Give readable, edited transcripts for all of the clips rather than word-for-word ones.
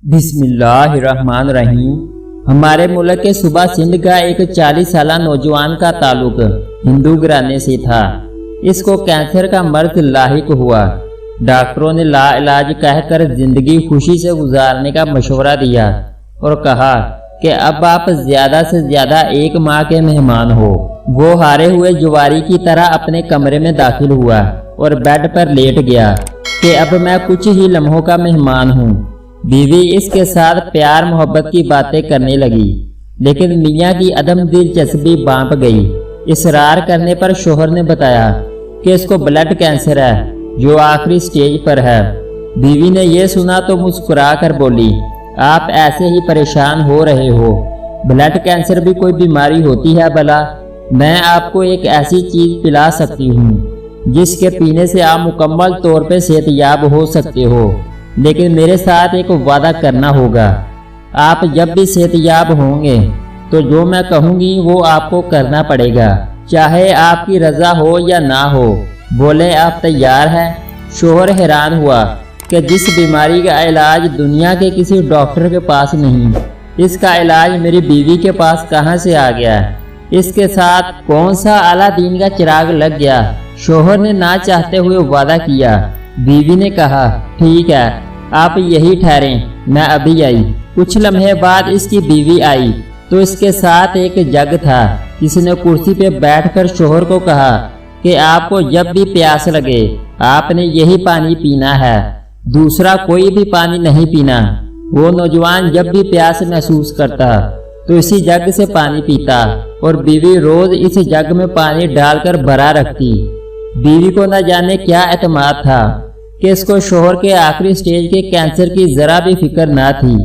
بسم اللہ الرحمن الرحیم۔ ہمارے ملک کے صوبہ سندھ کا ایک 40 سالہ نوجوان کا تعلق ہندو گھرانے سے تھا۔ اس کو کینسر کا مرض لاحق ہوا۔ ڈاکٹروں نے لا علاج کہہ کر زندگی خوشی سے گزارنے کا مشورہ دیا اور کہا کہ اب آپ زیادہ سے زیادہ 1 ماہ کے مہمان ہو۔ وہ ہارے ہوئے جواری کی طرح اپنے کمرے میں داخل ہوا اور بیڈ پر لیٹ گیا کہ اب میں کچھ ہی لمحوں کا مہمان ہوں۔ بیوی اس کے ساتھ پیار محبت کی باتیں کرنے لگی، لیکن میاں کی عدم دلچسپی بانپ گئی۔ اصرار کرنے پر شوہر نے بتایا کہ اس کو بلڈ کینسر ہے جو آخری سٹیج پر ہے۔ بیوی نے یہ سنا تو مسکرا کر بولی، آپ ایسے ہی پریشان ہو رہے ہو، بلڈ کینسر بھی کوئی بیماری ہوتی ہے بھلا؟ میں آپ کو ایک ایسی چیز پلا سکتی ہوں جس کے پینے سے آپ مکمل طور پہ صحت یاب ہو سکتے ہو، لیکن میرے ساتھ ایک وعدہ کرنا ہوگا۔ آپ جب بھی صحت یاب ہوں گے تو جو میں کہوں گی وہ آپ کو کرنا پڑے گا، چاہے آپ کی رضا ہو یا نہ ہو۔ بولے آپ تیار ہیں؟ شوہر حیران ہوا کہ جس بیماری کا علاج دنیا کے کسی ڈاکٹر کے پاس نہیں، اس کا علاج میری بیوی کے پاس کہاں سے آ گیا؟ اس کے ساتھ کون سا اعلیٰ دین کا چراغ لگ گیا؟ شوہر نے نہ چاہتے ہوئے وعدہ کیا۔ بیوی نے کہا ٹھیک ہے، آپ یہی ٹھہریں، میں ابھی آئی۔ کچھ لمحے بعد اس کی بیوی آئی تو اس کے ساتھ ایک جگ تھا۔ کسی نے کرسی پہ بیٹھ کر شوہر کو کہا کہ آپ کو جب بھی پیاس لگے آپ نے یہی پانی پینا ہے، دوسرا کوئی بھی پانی نہیں پینا۔ وہ نوجوان جب بھی پیاس محسوس کرتا تو اسی جگ سے پانی پیتا اور بیوی روز اس جگ میں پانی ڈال کر بھرا رکھتی۔ بیوی کو نہ جانے کیا اعتماد تھا کہ اس کو شوہر کے آخری سٹیج کے کینسر کی ذرا بھی فکر نہ تھی،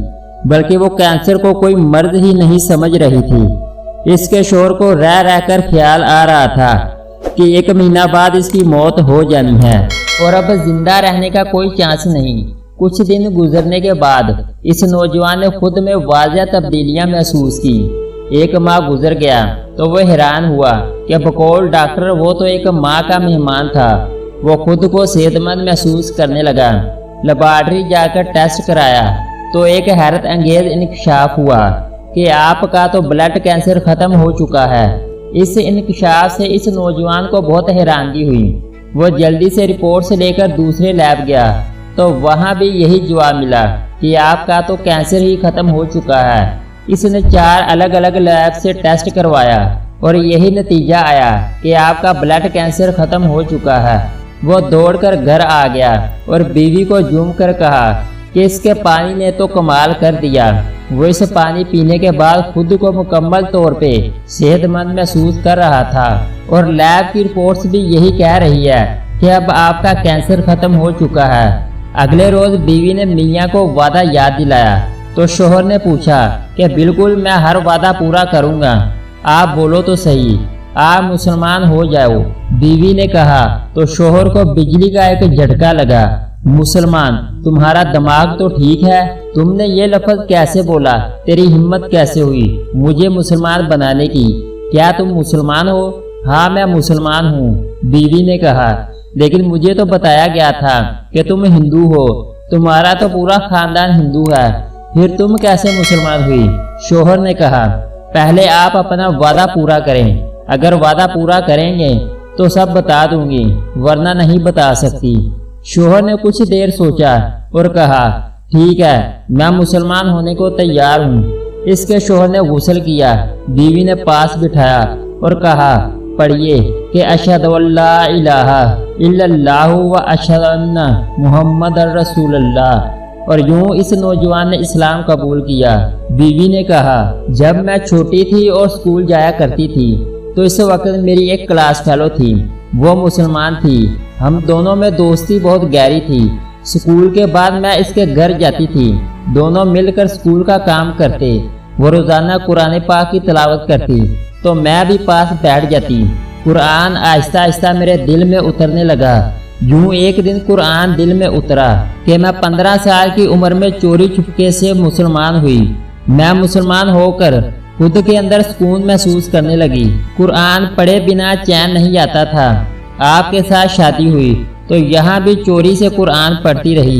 بلکہ وہ کینسر کو کوئی مرض ہی نہیں سمجھ رہی تھی۔ اس کے شوہر کو رہ رہ کر خیال آ رہا تھا کہ 1 مہینہ بعد اس کی موت ہو جانی ہے اور اب زندہ رہنے کا کوئی چانس نہیں۔ کچھ دن گزرنے کے بعد اس نوجوان نے خود میں واضح تبدیلیاں محسوس کی۔ 1 ماہ گزر گیا تو وہ حیران ہوا کہ بقول ڈاکٹر وہ تو 1 ماہ کا مہمان تھا۔ وہ خود کو صحت مند محسوس کرنے لگا۔ لیبارٹری جا کر ٹیسٹ کرایا تو ایک حیرت انگیز انکشاف ہوا کہ آپ کا تو بلڈ کینسر ختم ہو چکا ہے۔ اس انکشاف سے اس نوجوان کو بہت حیرانگی ہوئی۔ وہ جلدی سے رپورٹس لے کر دوسرے لیب گیا تو وہاں بھی یہی جواب ملا کہ آپ کا تو کینسر ہی ختم ہو چکا ہے۔ اس نے 4 الگ الگ لیب سے ٹیسٹ کروایا اور یہی نتیجہ آیا کہ آپ کا بلڈ کینسر ختم ہو چکا ہے۔ وہ دوڑ کر گھر آ گیا اور بیوی کو جھوم کر کہا کہ اس کے پانی نے تو کمال کر دیا۔ وہ اس پانی پینے کے بعد خود کو مکمل طور پہ صحت مند محسوس کر رہا تھا اور لیب کی رپورٹس بھی یہی کہہ رہی ہے کہ اب آپ کا کینسر ختم ہو چکا ہے۔ اگلے روز بیوی نے میاں کو وعدہ یاد دلایا تو شوہر نے پوچھا کہ بالکل میں ہر وعدہ پورا کروں گا، آپ بولو تو صحیح، آپ مسلمان ہو جاؤ۔ بیوی نے کہا تو شوہر کو بجلی کا ایک جھٹکا لگا۔ مسلمان؟ تمہارا دماغ تو ٹھیک ہے، تم نے یہ لفظ کیسے بولا؟ تیری ہمت کیسے ہوئی مجھے مسلمان بنانے کی؟ کیا تم مسلمان ہو؟ ہاں میں مسلمان ہوں، بیوی نے کہا، لیکن مجھے تو بتایا گیا تھا کہ تم ہندو ہو، تمہارا تو پورا خاندان ہندو ہے، پھر تم کیسے مسلمان ہوئی؟ شوہر نے کہا پہلے آپ اپنا وعدہ پورا کریں، اگر وعدہ پورا کریں گے تو سب بتا دوں گی، ورنہ نہیں بتا سکتی۔ شوہر نے کچھ دیر سوچا اور کہا ٹھیک ہے، میں مسلمان ہونے کو تیار ہوں۔ اس کے شوہر نے غسل کیا، بیوی نے پاس بٹھایا اور کہا پڑھیے کہ اشہد اللہ الہ الا اللہ و اشہد ان محمد رسول اللہ، اور یوں اس نوجوان نے اسلام قبول کیا۔ بیوی نے کہا جب میں چھوٹی تھی اور اسکول جایا کرتی تھی تو اس وقت میری ایک کلاس فیلو تھی، وہ مسلمان تھی، ہم دونوں میں دوستی بہت گہری تھی۔ اسکول کے بعد میں اس کے گھر جاتی تھی، دونوں مل کر اسکول کا کام کرتے، وہ روزانہ قرآن پاک کی تلاوت کرتی تو میں بھی پاس بیٹھ جاتی۔ قرآن آہستہ آہستہ میرے دل میں اترنے لگا۔ یوں ایک دن قرآن دل میں اترا کہ میں 15 سال کی عمر میں چوری چھپکے سے مسلمان ہوئی۔ میں مسلمان ہو کر خود کے اندر سکون محسوس کرنے لگی۔ قرآن پڑھے بنا چین نہیں آتا تھا۔ آپ کے ساتھ شادی ہوئی تو یہاں بھی چوری سے قرآن پڑھتی رہی،